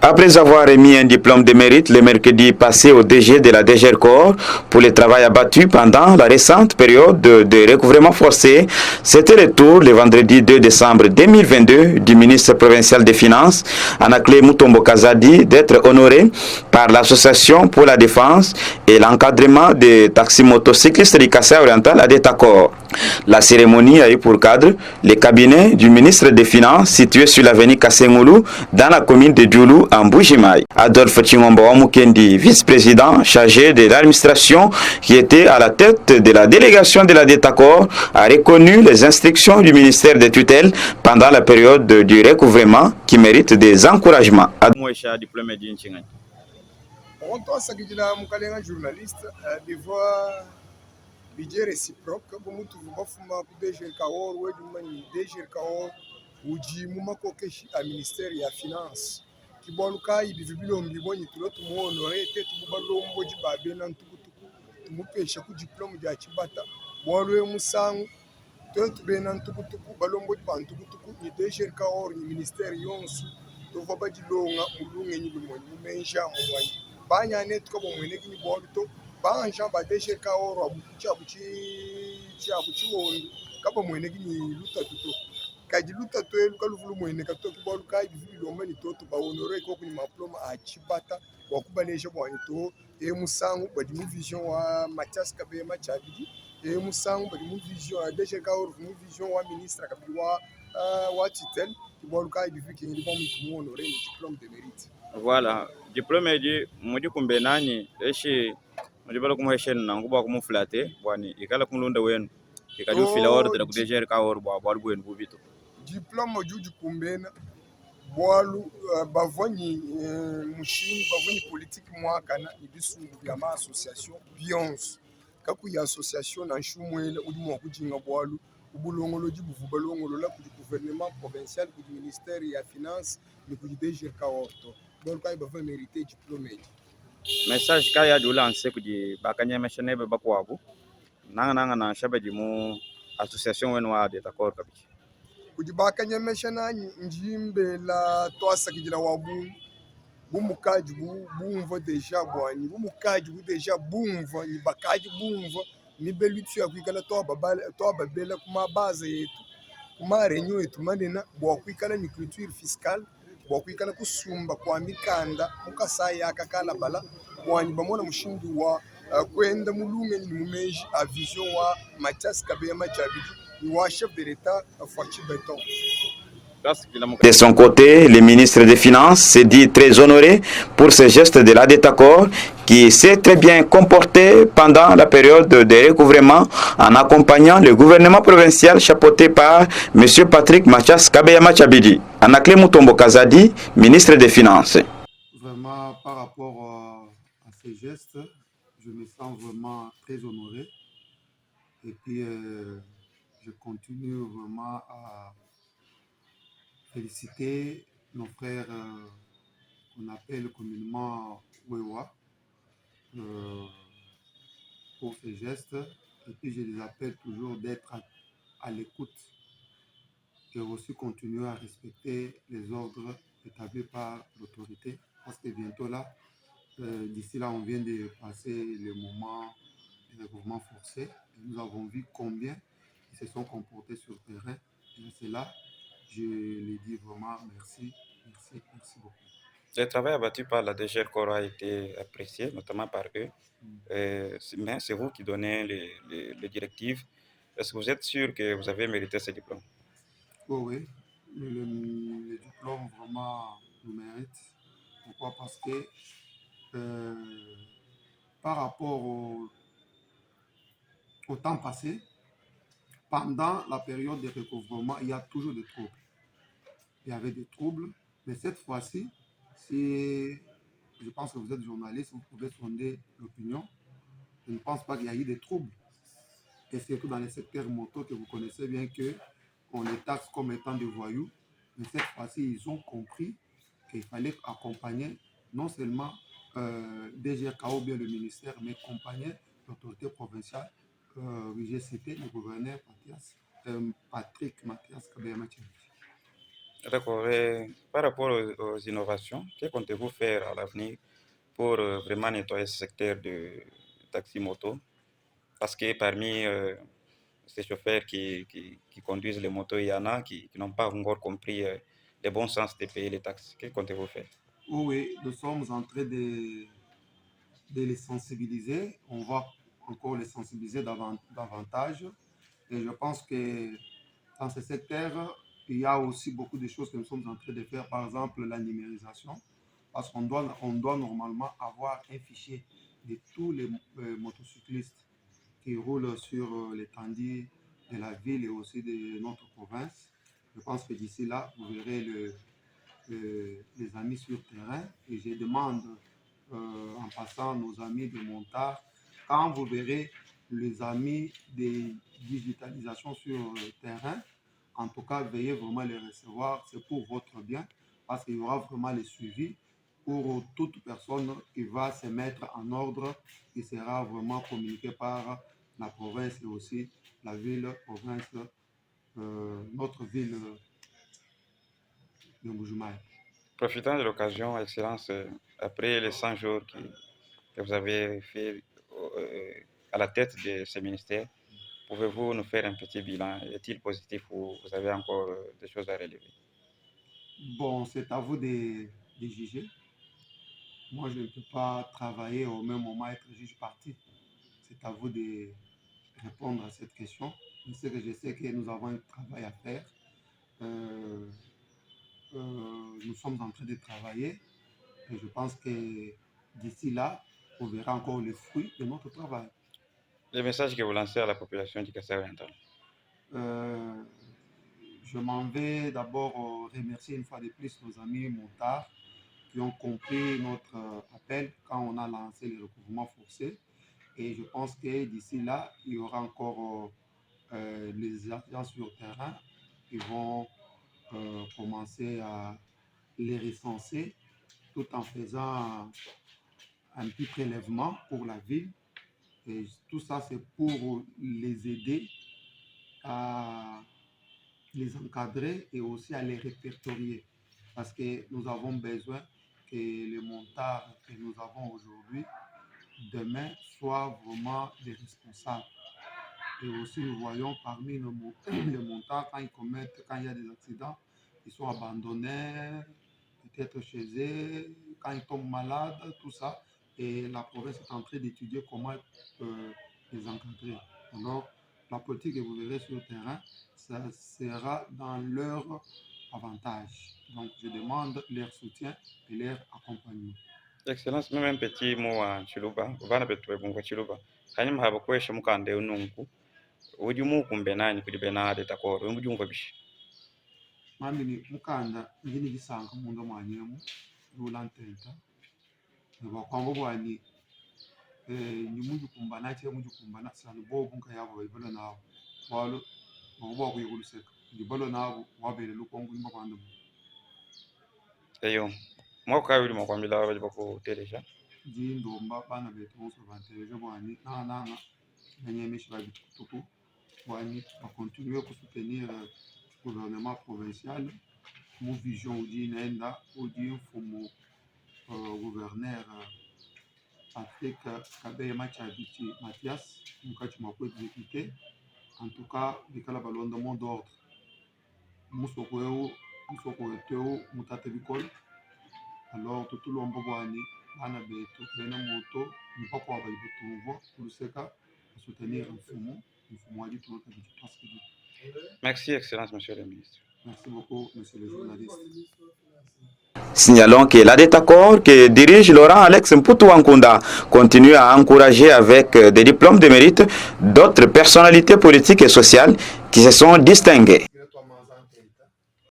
Après avoir remis un diplôme de mérite le mercredi passé au DG de la DGRCOR pour le travail abattu pendant la récente période de recouvrement forcé, c'était le tour le vendredi 2 décembre 2022 du ministre provincial des Finances, Anaclé Mutombo Kazadi, d'être honoré par l'Association pour la défense et l'encadrement des taxis motocyclistes du Kassai oriental à Détacor. La cérémonie a eu pour cadre le cabinet du ministre des Finances situé sur l'avenue Kassengoulou dans la commune de Djoulou en Boujimaï. Adolphe Chingombo Wamukendi, vice-président chargé de l'administration qui était à la tête de la délégation de la Détacor, a reconnu les instructions du ministère des tutelles pendant la période du recouvrement qui mérite des encouragements. Budget réciproque bo mutu bafuma ku DGRCOR wedu mani DGRCOR uji mumako keshi a ministère ya finance kiboluka ibivibilo mbibonyi tulotu muonore te tubalombo jibabe na ntukutuku tumupesha ku diplôme ya chibata bolwe musangu tetu bena ntukutuku balombo ba ntukutuku ni DGRCOR ni ministère yonsu tova badilonga mulunge ni lumoni mumenja mwanyi banya net ko bomweneki ni boluto banja ba DGRCOR abuchi wondo kaba mwene kini luta tuto kaji luta to elu kaluvulu mwene katoki bolu kai bivi lomba ni toto ba honore ko kuni maploma a chibata wa kubanesha bwa to musangu ba mu vision wa Mathias Kabeyama Chabidi musangu ba mu vision wa DGRCOR mu vision wa ministre kabili wa titel bolu kai bivi kingi ba mu honore ni diplôme de mérite. Voilà, diplôme di mudi kumbe nani eshi mujibala kumuhesheni na nguba kumuflate bwani ikala kumlunda wenu ikaju fila oro tera kudejer ka oro bwa bwa bwenu bubito diplôme juju kumbena bwalu bavonyi mushini bavonyi politique mwakana ibisungu bya ma association bionze kaku ya association na nshumwele udi mwa kujinga bwalu ubulongolo jibuvu balongolo la ku gouvernement provincial ku ministère ya finance ni ku DGRCOR bwalu kai bava mérité diplôme. message kaya du lancer kudi bakanya meshene be bakwabu nanga na shabaji mu association wenu wa Détacor kabichi kudi bakanya meshana njimbe la twasa kidila wabu bumukaji bumva deja bwani bumukaji bu deja bumva ni bakaji bumva ni belutu ya kwikala to babela kuma base yetu kuma renyo yetu manena bwa kwikala ni culture fiscale bwa kwikala kusumba kwa mikanda mukasai akakala bala bwani bamona mushindi wa kwenda mulunge ni mumeji a vision wa Mathias Kabeyama Chabidi ni wa chef de l'État Fachi Beton. De son côté, le ministre des Finances s'est dit très honoré pour ce geste de la Détacor qui s'est très bien comporté pendant la période de recouvrement en accompagnant le gouvernement provincial chapeauté par M. Patrick Mathias Kabeyama Chabidi. Anaclé Mutombo Kazadi, ministre des Finances. Vraiment, par rapport à ces gestes, je me sens vraiment très honoré. Et puis, je continue vraiment à féliciter nos frères qu'on appelle communément Wewa pour ces gestes. Et puis je les appelle toujours d'être à l'écoute et aussi continuer à respecter les ordres établis par l'autorité. Parce que bientôt là, d'ici là, on vient de passer le moment du recouvrement forcé. Et nous avons vu combien ils se sont comportés sur le terrain. Et c'est là, je les dis vraiment merci beaucoup. Le travail abattu par la DGRCOR a été apprécié, notamment par eux. Mais c'est vous qui donnez les directives. Est-ce que vous êtes sûr que vous avez mérité ce diplôme? Oui. Le diplôme vraiment le mérite. Pourquoi? Parce que par rapport au temps passé, pendant la période de recouvrement, il y a toujours des troubles. Il y avait des troubles, mais cette fois-ci, je pense que vous êtes journaliste, vous pouvez sonder l'opinion. Je ne pense pas qu'il y a eu des troubles. Et surtout dans le secteur moto que vous connaissez bien qu'on les taxe comme étant des voyous. Mais cette fois-ci, ils ont compris qu'il fallait accompagner non seulement DGRCOR, bien le ministère, mais accompagner l'autorité provinciale, j'ai cité le gouverneur Patrick Mathias Kabeyama Chabidi. D'accord. Et par rapport aux innovations, que comptez-vous faire à l'avenir pour vraiment nettoyer ce secteur de taxi-moto? Parce que parmi ces chauffeurs qui conduisent les motos, il y en a qui n'ont pas encore compris le bon sens de payer les taxes. Que comptez-vous faire? Oui, nous sommes en train de les sensibiliser. On va encore les sensibiliser davantage. Et je pense que dans ce secteur, il y a aussi beaucoup de choses que nous sommes en train de faire. Par exemple, la numérisation. Parce qu'on doit normalement avoir un fichier de tous les motocyclistes qui roulent sur l'étendue de la ville et aussi de notre province. Je pense que d'ici là, vous verrez les amis sur terrain et je demande en passant nos amis de Montard, quand vous verrez les amis de digitalisation sur le terrain, en tout cas, veuillez vraiment les recevoir, c'est pour votre bien, parce qu'il y aura vraiment le suivi pour toute personne qui va se mettre en ordre, qui sera vraiment communiqué par la province et aussi la ville, province, notre ville de Mbuji-Mayi. Profitant de l'occasion, Excellence, après les 100 jours que vous avez fait à la tête de ce ministère, pouvez-vous nous faire un petit bilan? Est-il positif ou vous avez encore des choses à relever? Bon, c'est à vous de juger. Moi, je ne peux pas travailler au même moment être juge parti. C'est à vous de répondre à cette question. Je sais que nous avons un travail à faire. Nous sommes en train de travailler et je pense que d'ici là, on verra encore les fruits de notre travail. Le message que vous lancez à la population du Kassai oriental? Je m'en vais d'abord remercier une fois de plus nos amis montards qui ont compris notre appel quand on a lancé le recouvrement forcé. Et je pense que d'ici là, il y aura encore les agents sur terrain qui vont commencer à les recenser tout en faisant un petit prélèvement pour la ville. Et tout ça, c'est pour les aider à les encadrer et aussi à les répertorier. Parce que nous avons besoin que les montards que nous avons aujourd'hui, demain, soient vraiment des responsables. Et aussi, nous voyons parmi les montards, quand il y a des accidents, ils sont abandonnés, peut-être chez eux, quand ils tombent malades, tout ça. Et la province est en train d'étudier comment les encadrer. Alors, la politique que vous verrez sur le terrain, ça sera dans leur avantage. Donc, je demande leur soutien et leur accompagnement. Excellence, même un petit mot en Chiluba. Vana betu bunga Chiluba. Kanyama haba kwesha mukande unungu. Udi mu kumbenani kudi benade takoro. Udi mu bishi. Mami ni mukanda ngini gisanga mundo mwanyemu rulantenta. Bakwango bwani ni mujukumbana cye mujukumbana sana bo bunka yabo bayibona nawo. Walo ngoba kuyikuseka. Ngibalo nawo wabele lukongo ngimba kwanda. Eyo. Mwaka kabiri mwakwambila abaje bakuteresha. Ndomba bana betu bose bantereje bwani nanga nanyemesha babituku bwani bakontinue kusoutenir gouvernement provincial mu vision udi naenda udi mfumo gouverneur Patrick Kabeye Machabiti Mathias mukati mwako exécuté en tout cas bikala balonda mot d'ordre musoko eteu mutate bikolo. Alors tout le monde bwani bana betu bena moto mpaka wa bayibutuvo kuluseka soutenir mfumo wadi tunoka parce. Merci, Excellence, Monsieur le Ministre. Merci beaucoup, Monsieur le journaliste. Signalons que l'ADETACOR que dirige Laurent Alex Mputu-Wankunda continue à encourager avec des diplômes de mérite d'autres personnalités politiques et sociales qui se sont distinguées.